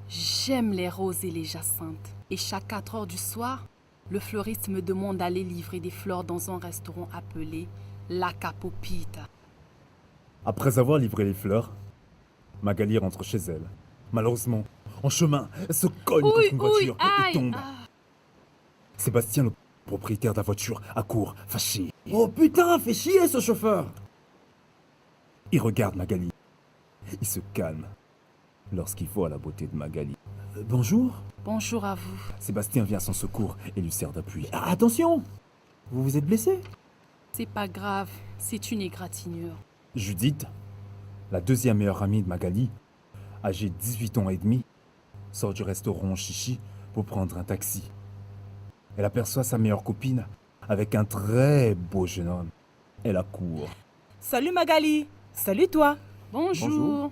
J'aime les roses et les jacinthes. Et chaque 4 heures du soir, le fleuriste me demande d'aller livrer des fleurs dans un restaurant appelé La Capopita. Après avoir livré les fleurs, Magali rentre chez elle. Malheureusement, en chemin, elle se cogne contre une voiture et tombe. Sébastien, le propriétaire de la voiture, accourt, fâché. Oh putain, fais chier ce chauffeur! Il regarde Magali. Il se calme lorsqu'il voit la beauté de Magali. Bonjour. Bonjour à vous. Sébastien vient à son secours et lui sert d'appui. Ah, attention! Vous vous êtes blessé? C'est pas grave, c'est une égratignure. Judith, la deuxième meilleure amie de Magali, âgée de 18 ans et demi, sort du restaurant Chichi pour prendre un taxi. Elle aperçoit sa meilleure copine avec un très beau jeune homme. Elle accourt. Salut Magali. Salut toi. Bonjour. Bonjour.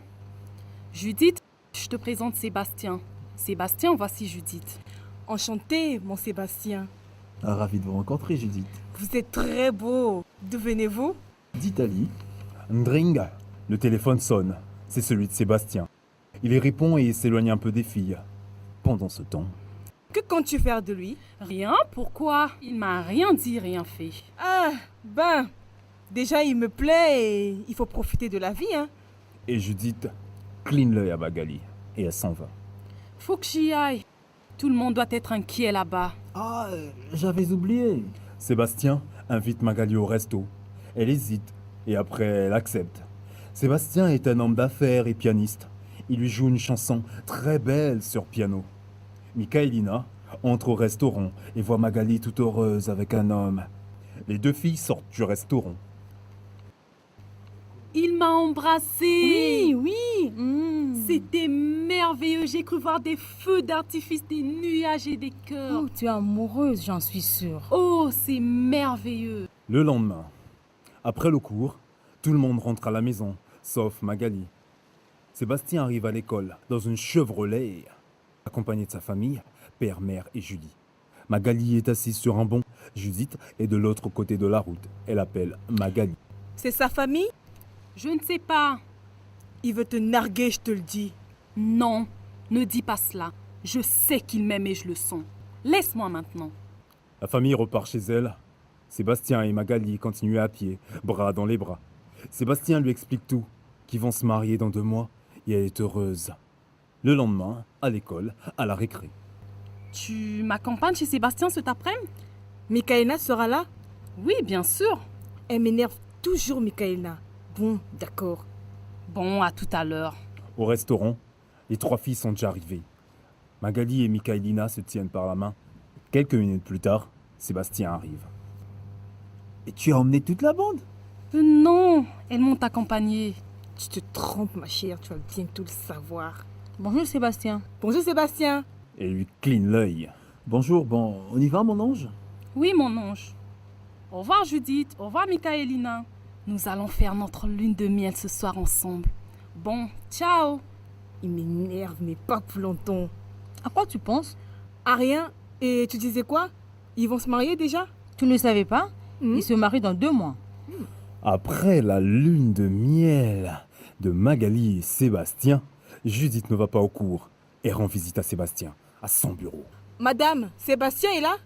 Judith, je te présente Sébastien. Sébastien, voici Judith. Enchanté, mon Sébastien. Ah, ravi de vous rencontrer, Judith. Vous êtes très beau. D'où venez-vous? D'Italie. Ndring, le téléphone sonne. C'est celui de Sébastien. Il y répond et s'éloigne un peu des filles. Pendant ce temps, Que comptes-tu faire de lui? Rien, pourquoi? Il m'a rien dit, rien fait. Ah, ben, déjà il me plaît et il faut profiter de la vie, hein. et Judith cligne l'œil à Magali et elle s'en va. Faut que j'y aille. Tout le monde doit être inquiet là-bas. Ah, j'avais oublié. Sébastien invite Magali au resto. Elle hésite et après elle accepte. Sébastien est un homme d'affaires et pianiste. Il lui joue une chanson très belle sur piano. Michaelina entre au restaurant et voit Magali toute heureuse avec un homme. Les deux filles sortent du restaurant. Il m'a embrassée. Oui. C'était merveilleux. J'ai cru voir des feux d'artifice, des nuages et des cœurs. Oh, tu es amoureuse, j'en suis sûre. Oh, c'est merveilleux. Le lendemain, après le cours, tout le monde rentre à la maison, sauf Magali. Sébastien arrive à l'école dans une Chevrolet, accompagné de sa famille, père, mère et Julie. Magali est assise sur un banc, Judith est de l'autre côté de la route. Elle appelle Magali. C'est sa famille? Je ne sais pas. Il veut te narguer, je te le dis. Non, ne dis pas cela. Je sais qu'il m'aime et je le sens. Laisse-moi maintenant. La famille repart chez elle. Sébastien et Magali continuent à pied, bras dans les bras. Sébastien lui explique tout, qu'ils vont se marier dans 2 mois et elle est heureuse. Le lendemain, à l'école, à la récré. Tu m'accompagnes chez Sébastien cet après-midi? Michaela sera là? Oui, bien sûr. Elle m'énerve toujours, Michaela. Bon, d'accord. Bon, à tout à l'heure. Au restaurant, les 3 filles sont déjà arrivées. Magali et Michaelina se tiennent par la main. Quelques minutes plus tard, Sébastien arrive. Et tu as emmené toute la bande? Non, elles m'ont accompagnée. Tu te trompes, ma chère, tu vas bientôt le savoir. Bonjour Sébastien. Bonjour Sébastien. Et lui cligne l'œil. Bonjour, bon, on y va, mon ange? Oui, mon ange. Au revoir, Judith. Au revoir, Michaelina. Nous allons faire notre lune de miel ce soir ensemble. Bon, ciao. Il m'énerve, mais pas pour longtemps. À quoi tu penses? Ah, rien. Et tu disais quoi? Ils vont se marier déjà? Tu ne savais pas? Hmm? Ils se marient dans 2 mois. Après la lune de miel de Magali et Sébastien, Judith ne va pas au cours et rend visite à Sébastien, à son bureau. Madame, Sébastien est là?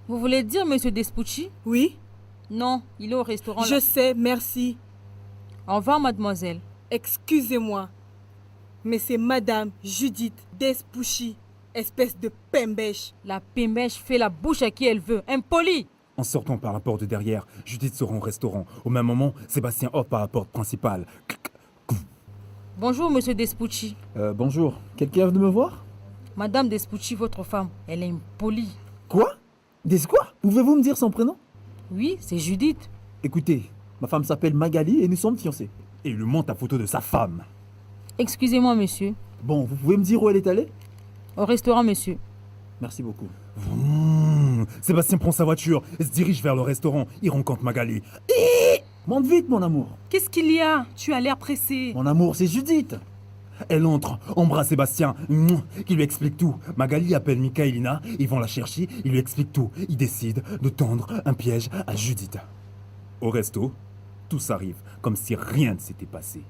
Vous voulez dire Monsieur Despucci? Oui. Non, il est au restaurant. Je sais, merci. Au revoir mademoiselle. Excusez-moi, mais c'est Madame Judith Despucci, espèce de pembèche. La pémèche fait la bouche à qui elle veut. Impoli! En sortant par la porte de derrière, Judith se rend au restaurant. Au même moment, Sébastien hop par la porte principale. Bonjour Monsieur Despucci. Bonjour. Quelqu'un vient de me voir? Madame Despucci, votre femme, elle est impolie. Quoi? Quoi? Pouvez-vous me dire son prénom? Oui, c'est Judith. Écoutez, ma femme s'appelle Magali et nous sommes fiancés. Et il lui montre la photo de sa femme. Excusez-moi monsieur. Bon, vous pouvez me dire où elle est allée? Au restaurant monsieur. Merci beaucoup. Sébastien prend sa voiture et se dirige vers le restaurant. Il rencontre Magali. Monte vite, mon amour. Qu'est-ce qu'il y a? Tu as l'air pressé. Mon amour, c'est Judith. Elle entre, embrasse Sébastien, qui lui explique tout. Magali appelle Michaelina, ils vont la chercher, il lui explique tout. Il décide de tendre un piège à Judith. Au resto, tous arrivent comme si rien ne s'était passé.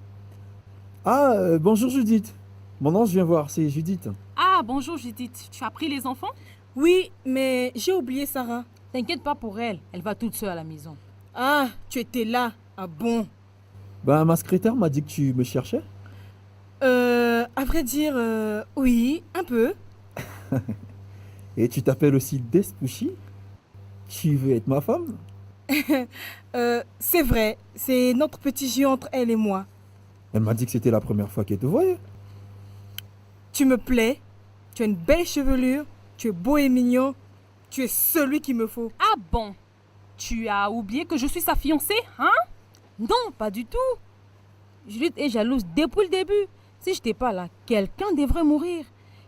Ah, bonjour Judith. Mon nom, je viens voir, c'est Judith. Ah, bonjour Judith. Tu as pris les enfants? Oui, mais j'ai oublié Sarah. T'inquiète pas pour elle, elle va toute seule à la maison. Ah, tu étais là. Ah bon. Ben, ma secrétaire m'a dit que tu me cherchais. À vrai dire, oui, un peu. Et tu t'appelles aussi Despouchi? Tu veux être ma femme? C'est vrai, c'est notre petit jeu entre elle et moi. Elle m'a dit que c'était la première fois qu'elle te voyait. Tu me plais, tu as une belle chevelure, tu es beau et mignon, tu es celui qu'il me faut. Ah bon? Tu as oublié que je suis sa fiancée, hein? Non, pas du tout. Judith est jalouse depuis le début. Si je n'étais pas là, quelqu'un devrait mourir.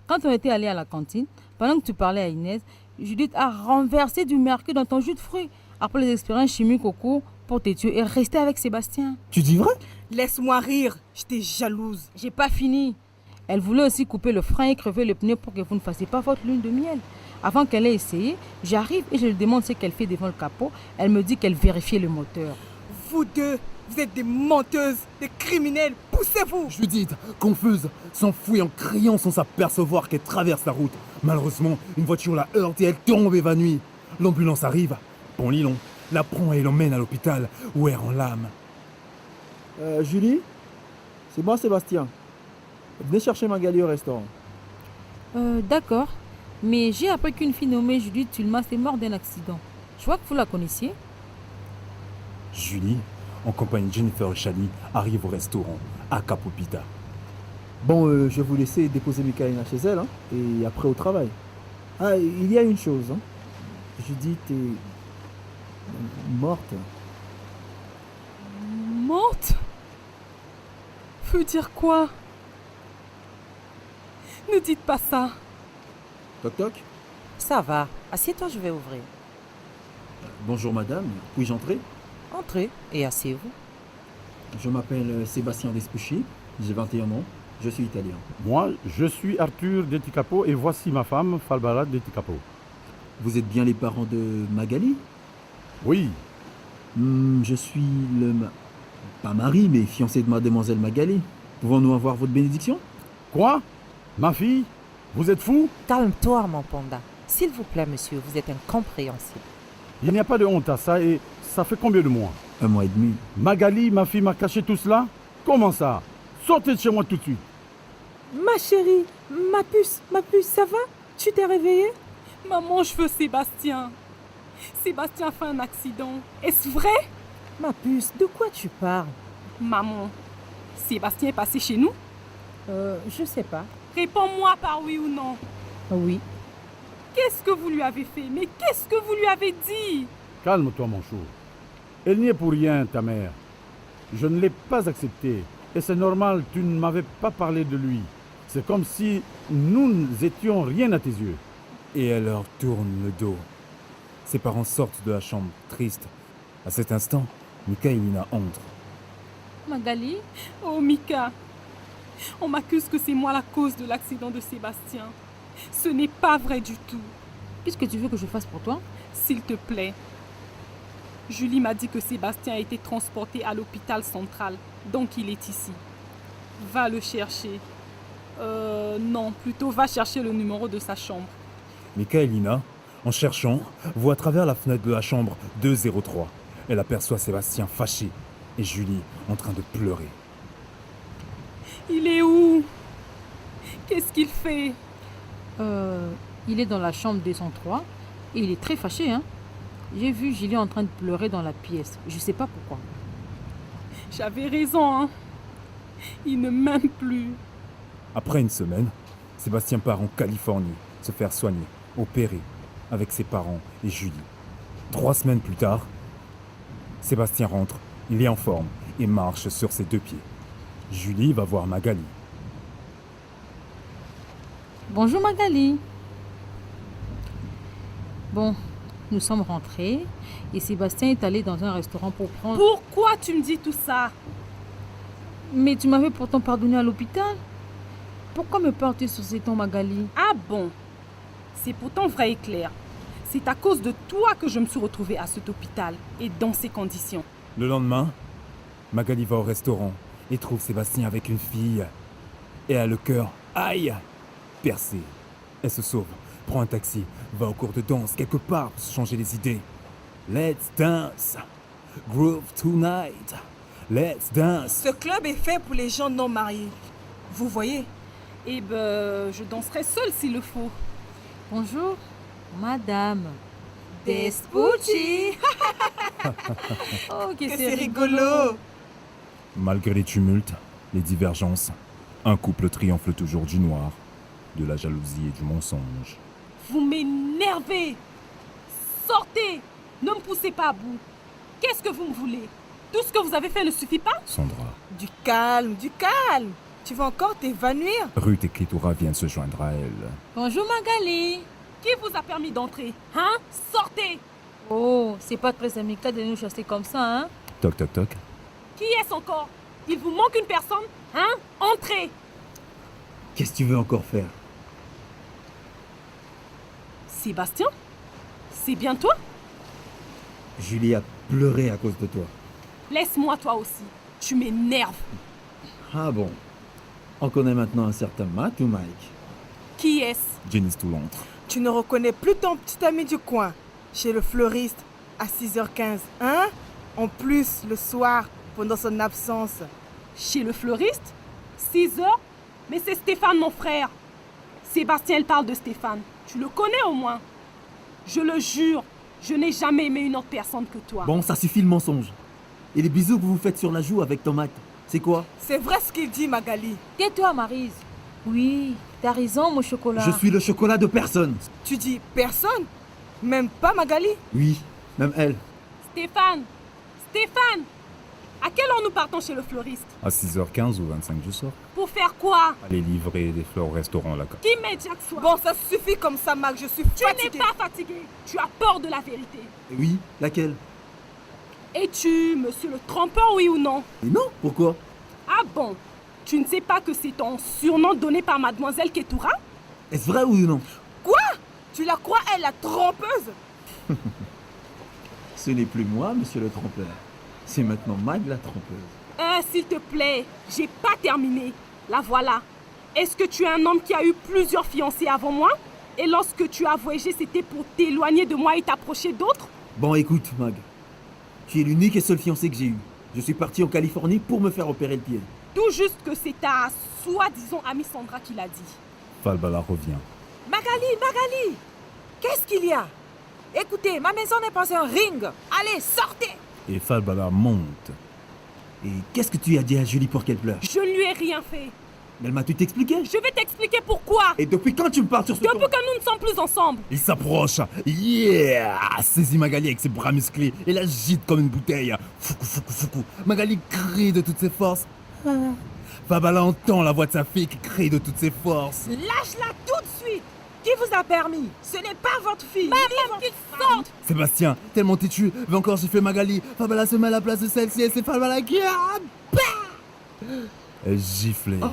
Quand on était allé à la cantine, pendant que tu parlais à Inès, Judith a renversé du mercure dans ton jus de fruits. Après les expériences chimiques au cours, pour te tuer et rester avec Sébastien. Tu dis vrai? Laisse-moi rire, j'étais jalouse. J'ai pas fini. Elle voulait aussi couper le frein et crever le pneu pour que vous ne fassiez pas votre lune de miel. Avant qu'elle ait essayé, j'arrive et je lui demande ce qu'elle fait devant le capot. Elle me dit qu'elle vérifiait le moteur. Vous deux, vous êtes des menteuses, des criminels, poussez-vous! Judith, confuse, s'enfuit en criant sans s'apercevoir qu'elle traverse la route. Malheureusement, une voiture la heurte et elle tombe évanouie. L'ambulance arrive, Pont Lilon, la prend et l'emmène à l'hôpital où elle rend l'âme. Julie? C'est moi Sébastien. Venez chercher Magali au restaurant. D'accord. Mais j'ai appris qu'une fille nommée Judith Tulma est morte d'un accident. Je crois que vous la connaissiez. Julie, en compagnie de Jennifer Chali, arrive au restaurant à Capopita. Bon, je vais vous laisser déposer Michaela chez elle, hein, et après au travail. Ah, il y a une chose, hein. Judith est morte. Morte? Veut dire quoi? Ne dites pas ça. Toc toc. Ça va. Assieds-toi, je vais ouvrir. Bonjour madame, puis-je entrer? Entrez et asseyez-vous. Je m'appelle Sébastien Despouchi, j'ai 21 ans, je suis italien. Moi, je suis Arthur Deticapo et voici ma femme, Falbara Deticapo. Vous êtes bien les parents de Magali? Oui, Je suis pas mari, mais fiancé de mademoiselle Magali. Pouvons-nous avoir votre bénédiction? quoi? Ma fille? Vous êtes fou? Calme-toi, mon panda. S'il vous plaît, monsieur, vous êtes incompréhensible. Il n'y a pas de honte à ça et ça fait combien de mois? 1 mois et demi. Magali, ma fille, m'a caché tout cela? Comment ça? Sortez de chez moi tout de suite. Ma chérie, ma puce, ça va? Tu t'es réveillée? Maman, je veux Sébastien. Sébastien a fait un accident. Est-ce vrai? Ma puce, de quoi tu parles? Maman, Sébastien est passé chez nous? Je sais pas. Réponds-moi par oui ou non. Oui. Qu'est-ce que vous lui avez fait? Mais qu'est-ce que vous lui avez dit? Calme-toi, mon chou. Elle n'y est pour rien, ta mère. Je ne l'ai pas accepté. Et c'est normal, tu ne m'avais pas parlé de lui. C'est comme si nous n'étions rien à tes yeux. Et elle leur tourne le dos. Ses parents sortent de la chambre, tristes. À cet instant, Michaelina entre. Magali? Oh Mika, on m'accuse que c'est moi la cause de l'accident de Sébastien. Ce n'est pas vrai du tout. Qu'est-ce que tu veux que je fasse pour toi? S'il te plaît. Julie m'a dit que Sébastien a été transporté à l'hôpital central, donc il est ici. Va le chercher. Non, plutôt va chercher le numéro de sa chambre. Michaelina, en cherchant, voit à travers la fenêtre de la chambre 203. Elle aperçoit Sébastien fâché et Julie en train de pleurer. Il est où? Qu'est-ce qu'il fait? Il est dans la chambre 203 et il est très fâché, hein. J'ai vu Julie en train de pleurer dans la pièce. Je sais pas pourquoi. J'avais raison, hein. Il ne m'aime plus. Après une semaine, Sébastien part en Californie se faire soigner, opérer, avec ses parents et Julie. 3 semaines plus tard, Sébastien rentre, il est en forme et marche sur ses 2 pieds. Julie va voir Magali. Bonjour Magali. Bon, nous sommes rentrés et Sébastien est allé dans un restaurant pour prendre... Pourquoi tu me dis tout ça? Mais tu m'avais pourtant pardonné à l'hôpital. Pourquoi me parler sur ces tons, Magali? Ah bon? C'est pourtant vrai et clair. C'est à cause de toi que je me suis retrouvée à cet hôpital et dans ces conditions. Le lendemain, Magali va au restaurant et trouve Sébastien avec une fille. Et a le cœur, aïe, percé. Elle se sauve, prend un taxi, va au cours de danse quelque part pour se changer les idées. Let's dance, groove tonight, let's dance. Ce club est fait pour les gens non mariés. Vous voyez? Eh ben, je danserai seule s'il le faut. Bonjour, madame. Despucci. Oh, que Que c'est c'est rigolo. rigolo. Malgré les tumultes, les divergences, un couple triomphe toujours du noir, de la jalousie et du mensonge. Vous m'énervez. Sortez. Ne me poussez pas à bout. Qu'est-ce que vous me voulez? Tout ce que vous avez fait ne suffit pas? Sandra, Du calme, du calme. Tu vas encore t'évanouir? Ruth et Clitora viennent se joindre à elle. Bonjour, Magali. Qui vous a permis d'entrer? Hein? Sortez. Oh, c'est pas très amical de nous chasser comme ça, hein? Toc toc toc. Qui est-ce encore? Il vous manque une personne? Hein? Entrez. Qu'est-ce que tu veux encore faire? Sébastien? C'est bien toi? Julie a pleuré à cause de toi. Laisse-moi toi aussi. Tu m'énerves. Ah bon. On connaît maintenant un certain Matt ou Mike? Qui est-ce? Janice Toulontre. Tu ne reconnais plus ton petit ami du coin, chez le fleuriste, à 6h15, hein? En plus, le soir, pendant son absence. Chez le fleuriste? 6 heures? Mais c'est Stéphane, mon frère. Sébastien, elle parle de Stéphane. Tu le connais au moins? Je le jure, je n'ai jamais aimé une autre personne que toi. Bon, ça suffit le mensonge. Et les bisous que vous faites sur la joue avec ton Matt, c'est quoi? C'est vrai ce qu'il dit, Magali. Tais-toi, Maryse. Oui, t'as raison, mon chocolat. Je suis le chocolat de personne. Tu dis personne? Même pas Magali? Oui, même elle. Stéphane! Stéphane! À quelle heure nous partons chez le fleuriste? À 6h15 ou 25 du soir. Pour faire quoi? Aller livrer des fleurs au restaurant là. Qui m'aide chaque soir? Bon, ça suffit comme ça, Mac, je suis Tu n'es fatiguée. pas fatigué. Tu as peur de la vérité. Oui, laquelle? Es-tu monsieur le trompeur, oui ou non? Et non, pourquoi? Ah bon? Tu ne sais pas que c'est ton surnom donné par mademoiselle Ketoura? Est-ce vrai ou non? Quoi? Tu la crois, elle, la trompeuse? Ce n'est plus moi, monsieur le trompeur. C'est maintenant Mag la trompeuse. S'il te plaît, j'ai pas terminé. La voilà. Est-ce que tu es un homme qui a eu plusieurs fiancées avant moi? Et lorsque tu as voyagé, c'était pour t'éloigner de moi et t'approcher d'autres? Bon, écoute, Mag. Tu es l'unique et seule fiancée que j'ai eue. Je suis parti en Californie pour me faire opérer le pied. Tout juste que c'est ta soi-disant amie Sandra qui l'a dit. Falbala revient. Magali, qu'est-ce qu'il y a? Écoutez, ma maison n'est pas un ring. Allez, sortez! Et Falbala monte. Et qu'est-ce que tu as dit à Julie pour qu'elle pleure? Je ne lui ai rien fait. Elle m'a tout expliqué. Je vais t'expliquer pourquoi. Et depuis quand tu me parles sur ce ton? Depuis que nous ne sommes plus ensemble. Il s'approche. Yeah! Saisit Magali avec ses bras musclés et l'agite comme une bouteille. Foucou, foucou, foucou. Magali crie de toutes ses forces. Falbala entend la voix de sa fille qui crie de toutes ses forces. Lâche-la tout de suite! Qui vous a permis? Ce n'est pas votre fille. Même qu'il sorte. Sébastien, tellement têtu, veut encore gifler Magali. Falbala se met à la place de celle-ci et c'est Falbala qui... Elle gifle. Oh.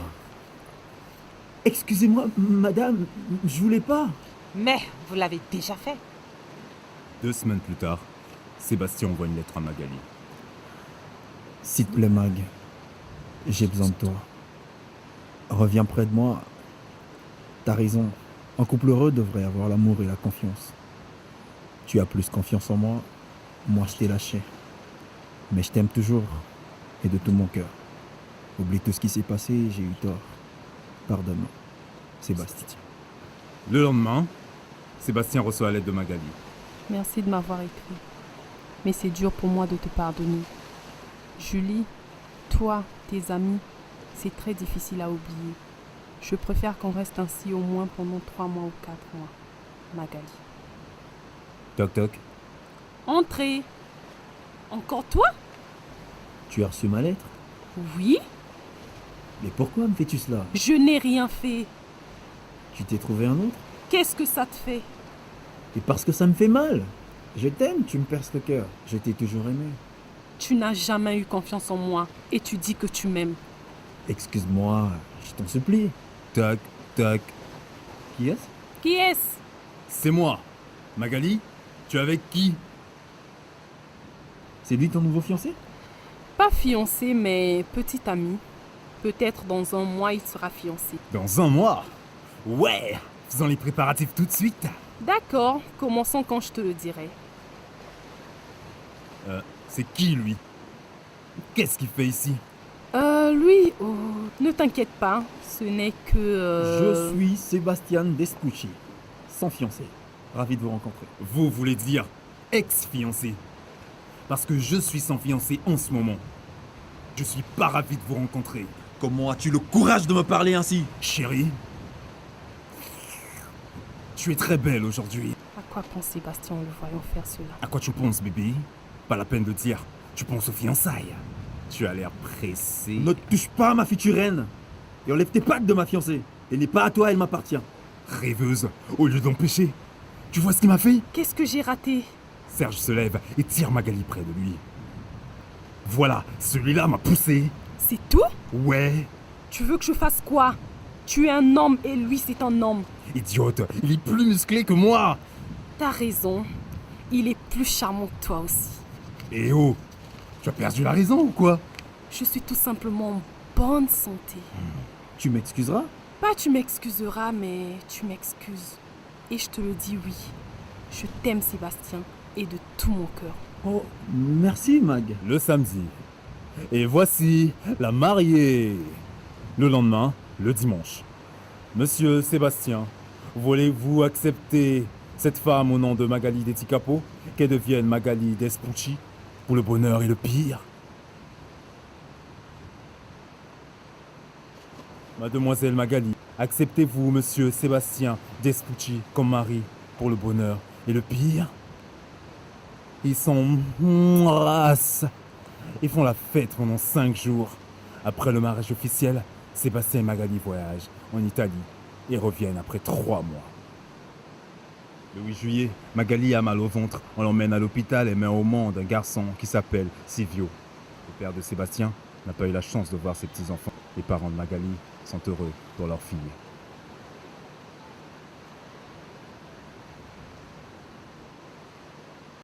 Excusez-moi, madame, je voulais pas. Mais vous l'avez déjà fait. 2 semaines plus tard, Sébastien envoie une lettre à Magali. S'il te plaît, Mag, j'ai besoin de toi. Reviens près de moi. T'as raison. Un couple heureux devrait avoir l'amour et la confiance. Tu as plus confiance en moi. Moi, je t'ai lâché. Mais je t'aime toujours. Et de tout mon cœur. Oublie tout ce qui s'est passé, j'ai eu tort. Pardonne-moi. Sébastien. Le lendemain, Sébastien reçoit la lettre de Magali. Merci de m'avoir écrit. Mais c'est dur pour moi de te pardonner. Julie, toi, tes amis, c'est très difficile à oublier. Je préfère qu'on reste ainsi au moins pendant 3 mois ou 4 mois. Magali. Toc toc. Entrez. Encore toi? Tu as reçu ma lettre? Oui. Mais pourquoi me fais-tu cela? Je n'ai rien fait. Tu t'es trouvé un autre? Qu'est-ce que ça te fait? Et parce que ça me fait mal. Je t'aime, tu me perces le cœur. Je t'ai toujours aimé. Tu n'as jamais eu confiance en moi et tu dis que tu m'aimes. Excuse-moi, je t'en supplie. Toc toc. Qui est-ce? Qui est-ce? C'est moi. Magali, tu es avec qui? C'est lui ton nouveau fiancé? Pas fiancé, mais petit ami. Peut-être dans un mois, il sera fiancé. Dans un mois? Ouais! Faisons les préparatifs tout de suite. D'accord, commençons quand je te le dirai. C'est qui, lui? Qu'est-ce qu'il fait ici? Lui, oh, ne t'inquiète pas, ce n'est que... Je suis Sébastien Despucci, sans fiancé. Ravi de vous rencontrer. Vous voulez dire ex-fiancé? Parce que je suis sans fiancé en ce moment. Je suis pas ravi de vous rencontrer. Comment as-tu le courage de me parler ainsi? Chérie, tu es très belle aujourd'hui. À quoi pense Sébastien en le voyant faire cela? À quoi tu penses, bébé? Pas la peine de dire. Tu penses aux fiançailles. Tu as l'air pressé. Ne touche pas à ma future reine. Et enlève tes pattes de ma fiancée. Elle n'est pas à toi, elle m'appartient. Rêveuse, au lieu d'empêcher. Tu vois ce qu'il m'a fait? Qu'est-ce que j'ai raté? Serge se lève et tire Magali près de lui. Voilà, celui-là m'a poussé. C'est tout? Ouais, Tu veux que je fasse quoi? Tu es un homme et lui c'est un homme. idiote, il est plus musclé que moi. T'as raison. Il est plus charmant que toi aussi. Eh oh, tu as perdu la raison ou quoi? Je suis tout simplement en bonne santé. Tu m'excuseras? Pas tu m'excuseras, mais tu m'excuses. Et je te le dis oui. Je t'aime Sébastien et de tout mon cœur. Oh, merci Mag. Le samedi. Et voici la mariée. Le lendemain, le dimanche. Monsieur Sébastien, voulez-vous accepter cette femme au nom de Magali Deticapo, qu'elle devienne Magali Despucci, pour le bonheur et le pire? Mademoiselle Magali, acceptez-vous Monsieur Sébastien Despucci comme mari pour le bonheur et le pire? Ils s'embrassent. Ils font la fête pendant 5 jours. Après le mariage officiel, Sébastien et Magali voyagent en Italie et reviennent après 3 mois. Le 8 juillet, Magali a mal au ventre. On l'emmène à l'hôpital et met au monde un garçon qui s'appelle Silvio. Le père de Sébastien n'a pas eu la chance de voir ses petits-enfants. Les parents de Magali sont heureux pour leur fille.